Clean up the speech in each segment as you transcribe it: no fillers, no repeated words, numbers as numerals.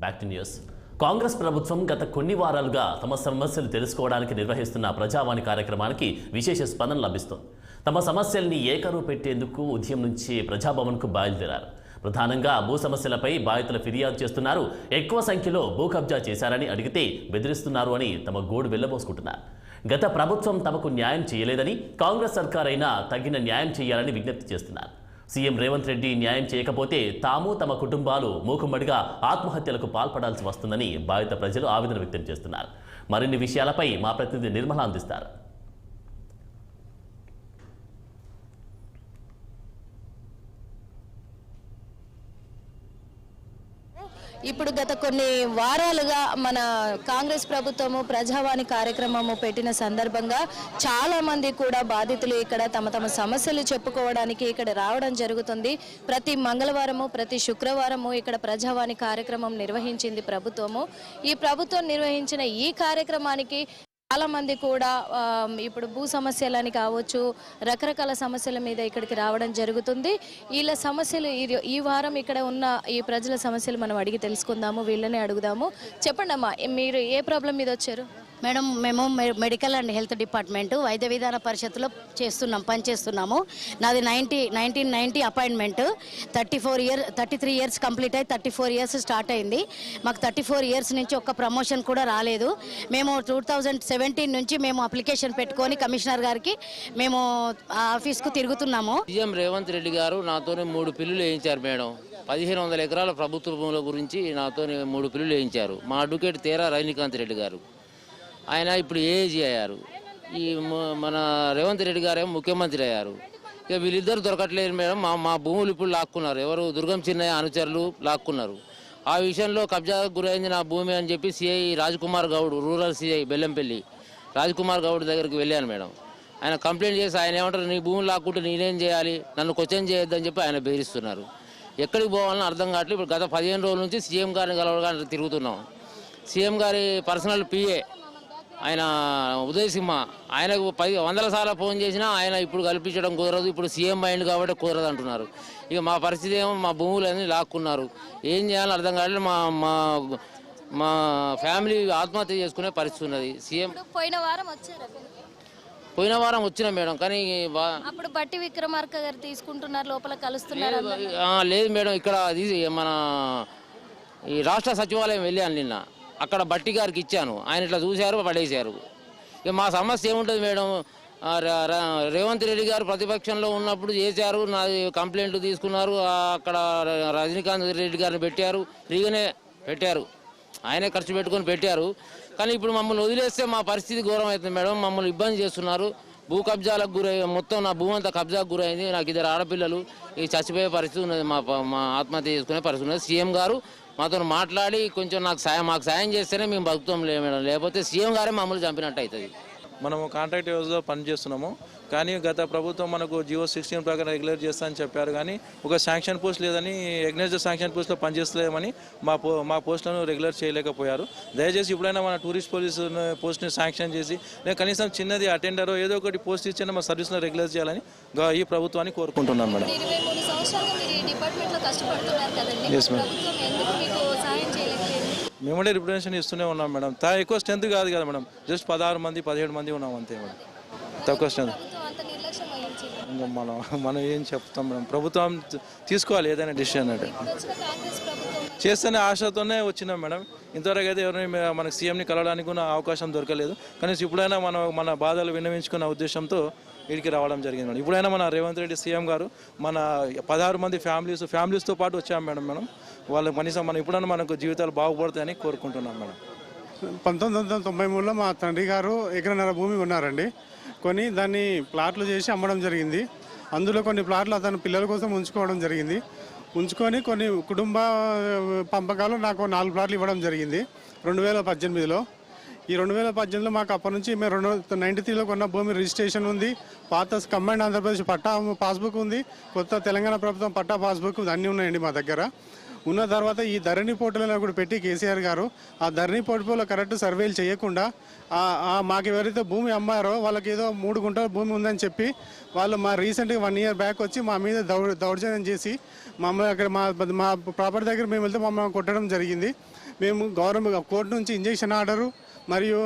Back to news. Congress ప్రభుత్వం గత కొన్ని వారాలుగా తమ సమస్యలు తెలుసుకోవడానికి నిర్వహిస్తున్న ప్రజావాణి కార్యక్రమానికి విశేష స్పందన లభిస్తోంది. తమ సమస్యల్ని ఏకరువు పెట్టేందుకు ఉదయం నుంచి ప్రజాభవన్కు బయలుదేరారు. ప్రధానంగా భూ సమస్యలపై బాధితులు ఫిర్యాదు చేస్తున్నారు. ఎక్కువ సంఖ్యలో భూ కబ్జా చేశారని అడిగితే బెదిరిస్తున్నారు అని తమ గోడు వెళ్లబోసుకుంటున్నారు. గత ప్రభుత్వం తమకు న్యాయం చేయలేదని, కాంగ్రెస్ సర్కార్ అయినా తగిన న్యాయం చేయాలని విజ్ఞప్తి చేస్తున్నారు. సీఎం రేవంత్ రెడ్డి న్యాయం చేయకపోతే తాము తమ కుటుంబాలు మూకుమ్మడిగా ఆత్మహత్యలకు పాల్పడాల్సి వస్తుందని బాధిత ప్రజలు ఆవేదన వ్యక్తం చేస్తున్నారు. మరిన్ని విషయాలపై మా ప్రతినిధి నిర్మల అందిస్తారు. ఇప్పుడు గత కొన్ని వారాలుగా మన కాంగ్రెస్ ప్రభుత్వము ప్రజావాణి కార్యక్రమము పెట్టిన సందర్భంగా చాలా మంది కూడా బాధితులు ఇక్కడ తమ సమస్యలు చెప్పుకోవడానికి ఇక్కడ రావడం జరుగుతుంది. ప్రతి మంగళవారము ప్రతి శుక్రవారము ఇక్కడ ప్రజావాణి కార్యక్రమం నిర్వహించింది ప్రభుత్వము. ఈ ప్రభుత్వం నిర్వహించిన ఈ కార్యక్రమానికి చాలా మంది కూడా ఇప్పుడు భూ సమస్యలని కావచ్చు, రకరకాల సమస్యల మీద ఇక్కడికి రావడం జరుగుతుంది. వీళ్ళ సమస్యలు ఈ వారం ఇక్కడ ఉన్న ఈ ప్రజల సమస్యలు మనం అడిగి తెలుసుకుందాము. వీళ్ళని అడుగుదాము. చెప్పండి అమ్మా, మీరు ఏ ప్రాబ్లం మీద వచ్చారు? మేడం, మేము మెడికల్ అండ్ హెల్త్ డిపార్ట్మెంట్ వైద్య విధాన పరిషత్తులో పనిచేస్తున్నాము. నాది 1990 అపాయింట్మెంట్. 33 ఇయర్స్ కంప్లీట్ అయ్యి 34 ఇయర్స్ స్టార్ట్ అయింది. మాకు 34 ఇయర్స్ నుంచి ఒక్క ప్రమోషన్ కూడా రాలేదు. మేము 2017 నుంచి మేము అప్లికేషన్ పెట్టుకొని కమిషనర్ గారికి మేము ఆఫీస్కు తిరుగుతున్నాము. సీఎం రేవంత్ రెడ్డి గారు నాతో 3 పిల్లులు వేయించారు మేడం. 1500 ఎకరాల ప్రభుత్వ భూముల గురించి నాతో 3 పిల్లులు వేయించారు. మా అడ్వకేట్ తేరా రజనీకాంత్ రెడ్డి గారు, ఆయన ఇప్పుడు ఏజీ అయ్యారు. ఈ మన రేవంత్ రెడ్డి గారేమో ముఖ్యమంత్రి అయ్యారు. ఇక వీళ్ళిద్దరు దొరకట్లేదు మేడం. మా భూములు ఇప్పుడు లాక్కున్నారు. ఎవరు దుర్గం చిన్నయ్య అనుచరులు లాక్కున్నారు. ఆ విషయంలో కబ్జాకు గురైంది నా భూమి అని చెప్పి CI Rajkumar Goud, rural CI Bellampalli Rajkumar Goud దగ్గరికి వెళ్ళాను మేడం. ఆయన కంప్లైంట్ చేసి ఆయన ఏమంటారు, నీ భూములు లాక్కుంటే నేనేం చేయాలి, నన్ను క్వశ్చన్ చేయొద్దని చెప్పి ఆయన బెదిరిస్తున్నారు. ఎక్కడికి పోవాలని అర్థం కావట్లేదు. ఇప్పుడు గత 15 రోజుల నుంచి సీఎం గారిని కలవడానికి తిరుగుతున్నాం. సీఎం గారి పర్సనల్ పిఏ ఆయన ఉదయ్ సింహ, ఆయనకు 100 సార్లు ఫోన్ చేసినా ఆయన ఇప్పుడు కల్పించడం కుదరదు, ఇప్పుడు సీఎం అయింది కాబట్టి కుదరదు అంటున్నారు. ఇక మా పరిస్థితి ఏమో మా భూములన్నీ లాక్కున్నారు. ఏం చేయాలని అర్థం కావట్లేదు. మా మా ఫ్యామిలీ ఆత్మహత్య చేసుకునే పరిస్థితి ఉన్నది. సీఎం పోయిన వారం వచ్చిన మేడం, కానీ అప్పుడు బట్టి విక్రమార్క గారు తీసుకుంటున్నారు, లోపల కలుస్తున్నారు. లేదు మేడం, ఇక్కడ మన ఈ రాష్ట్ర సచివాలయం వెళ్ళాను నిన్న. అక్కడ బట్టి గారికి ఇచ్చాను. ఆయన ఇట్లా చూశారు, పడేశారు. ఇక మా సమస్య ఏముంటుంది మేడం, రేవంత్ రెడ్డి గారు ప్రతిపక్షంలో ఉన్నప్పుడు చేశారు, నాది కంప్లైంట్ తీసుకున్నారు. అక్కడ రజనీకాంత్ రెడ్డి గారిని పెట్టారు, ఫ్రీగానే పెట్టారు, ఆయనే ఖర్చు పెట్టుకొని పెట్టారు. కానీ ఇప్పుడు మమ్మల్ని వదిలేస్తే మా పరిస్థితి ఘోరం అవుతుంది మేడం. మమ్మల్ని ఇబ్బంది చేస్తున్నారు. భూ కబ్జాలకు గురై మొత్తం నా భూమి అంతా కబ్జాకు గురైంది. నాకు 2 ఆడపిల్లలు, ఈ చచ్చిపోయే పరిస్థితి ఉన్నది. మా ఆత్మహత్య చేసుకునే పరిస్థితి ఉన్నది. సీఎం గారు మాతో మాట్లాడి కొంచెం మాకు సాయం చేస్తేనే మేము బతుకుతాం మేడం, లేకపోతే సీఎం గారే మమ్మల్ని చంపినట్టు అవుతుంది. మనము కాంట్రాక్ట్ వ్యవస్థలో పనిచేస్తున్నాము. కానీ గత ప్రభుత్వం మనకు జియో 16 ప్రకారం రెగ్యులర్ చేస్తామని చెప్పారు. కానీ ఒక శాంక్షన్ పోస్ట్ లేదని, ఎగ్నెస్ట్ శాంక్షన్ పోస్ట్లో పనిచేస్తలేమని మా పోస్టులను రెగ్యులర్ చేయలేకపోయారు. దయచేసి ఇప్పుడైనా మన టూరిస్ట్ పోస్ట్ని శాంక్షన్ చేసి, లేదా కనీసం చిన్నది అటెండర్ ఏదో ఒకటి పోస్ట్ ఇచ్చిన మా సర్వీస్లో రెగ్యులర్ చేయాలని ఈ ప్రభుత్వాన్ని కోరుకుంటున్నాను మేడం. మేమంటే రిప్రజెంటేషన్ ఇస్తూనే ఉన్నాం మేడం. ఎక్కువ స్ట్రెంత్ కాదు కదా మేడం, జస్ట్ 16 మంది 17 మంది ఉన్నాం అంతే మేడం, తక్కువ స్ట్రెంత్. ఇంకా మనం ఏం చెప్తాం మేడం, ప్రభుత్వం తీసుకోవాలి ఏదైనా డిసిషన్ అంటే. చేస్తేనే ఆశతోనే వచ్చినాం మేడం. ఇంతవరకు అయితే ఎవరైనా మనకు సీఎంని కలవడానికి కూడా అవకాశం దొరకలేదు. కానీ ఇప్పుడైనా మన బాధలు విన్నవించుకున్న ఉద్దేశంతో ఇక్కడికి రావడం జరిగింది మేడం. ఇప్పుడైనా మన రేవంత్ రెడ్డి సీఎం గారు మన 16 మంది ఫ్యామిలీస్తో పాటు వచ్చాం మేడం. వాళ్ళు కనీసం ఇప్పుడైనా మనకు జీవితాలు బాగుపడతాయని కోరుకుంటున్నాం మేడం. 1993లో మా తండ్రి గారు ఎకరన్నర భూమి ఉన్నారండి. కొని దాన్ని ప్లాట్లు చేసి అమ్మడం జరిగింది. అందులో కొన్ని ప్లాట్లు అతను పిల్లల కోసం ఉంచుకోవడం జరిగింది. ఉంచుకొని కొన్ని కుటుంబ పంపకాలు నాకు 4 ప్లాట్లు ఇవ్వడం జరిగింది 2018లో. ఈ 2018లో మాకు అప్పటి నుంచి మేము 93లో కొన్న భూమి రిజిస్ట్రేషన్ ఉంది, పాత కంబైన్డ్ ఆంధ్రప్రదేశ్ పట్టా పాస్బుక్ ఉంది, కొత్త తెలంగాణ ప్రభుత్వం పట్టా పాస్బుక్ అన్నీ ఉన్నాయండి మా దగ్గర. ఉన్న తర్వాత ఈ ధరణి పోర్టల్ కూడా పెట్టి కేసీఆర్ గారు ఆ ధరణి పోర్టల్లో కరెక్ట్ సర్వేలు చేయకుండా మాకు ఎవరైతే భూమి అమ్మారో వాళ్ళకి ఏదో 3 గుంటల భూమి ఉందని చెప్పి వాళ్ళు రీసెంట్గా 1 ఇయర్ బ్యాక్ వచ్చి మా మీద దౌర్జన్యం చేసి మమ్మల్ని అక్కడ మా ప్రాపర్టీ దగ్గర మేము వెళ్తే మమ్మల్ని కొట్టడం జరిగింది. మేము గవర్నమెంట్ కోర్టు నుంచి ఇంజెక్షన్ ఆర్డరు మరియు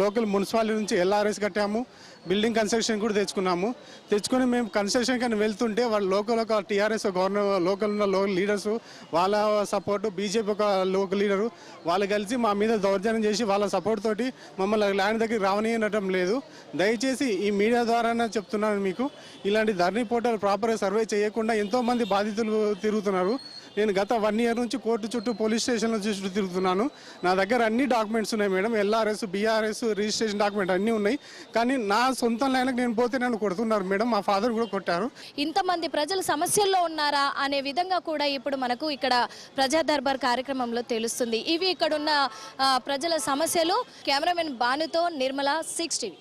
లోకల్ మున్సిపాలిటీ నుంచి LRS కట్టాము, బిల్డింగ్ కన్స్ట్రక్షన్ కూడా తెచ్చుకొని మేము కన్స్ట్రక్షన్ కానీ వెళ్తుంటే వాళ్ళు లోకల్ ఒక TRS లోకల్ ఉన్న లోకల్ లీడర్స్ వాళ్ళ సపోర్టు, బీజేపీ ఒక లోకల్ లీడరు వాళ్ళు కలిసి మా మీద దౌర్జన్యం చేసి వాళ్ళ సపోర్ట్ తోటి మమ్మల్ని ల్యాండ్ దగ్గర రావనీయనటం లేదు. దయచేసి ఈ మీడియా ద్వారానే చెప్తున్నాను మీకు, ఇలాంటి ధరణి పోర్టల్ ప్రాపర్గా సర్వే చేయకుండా ఎంతోమంది బాధితులు తిరుగుతున్నారు. నేను గత 1 year నుంచి కోర్టు చుట్టూ, పోలీస్ స్టేషన్ల చుట్టూ తిరుగుతున్నాను. నా దగ్గర అన్ని డాక్యుమెంట్స్ ఉన్నాయి madam, LRS, BRS, registration document అన్నీ ఉన్నాయి. కానీ నా సొంత ల్యాండ్కి నేను పోతే నన్ను కొడుతున్నారు మేడం, మా ఫాదర్ కూడా కొట్టారు. ఇంతమంది ప్రజలు సమస్యల్లో ఉన్నారా అనే విధంగా కూడా ఇప్పుడు మనకు ఇక్కడ ప్రజా దర్బార్ కార్యక్రమంలో తెలుస్తుంది. ఇవి ఇక్కడున్న ప్రజల సమస్యలు. కెమెరామెన్ బానుతో నిర్మల, 6 TV.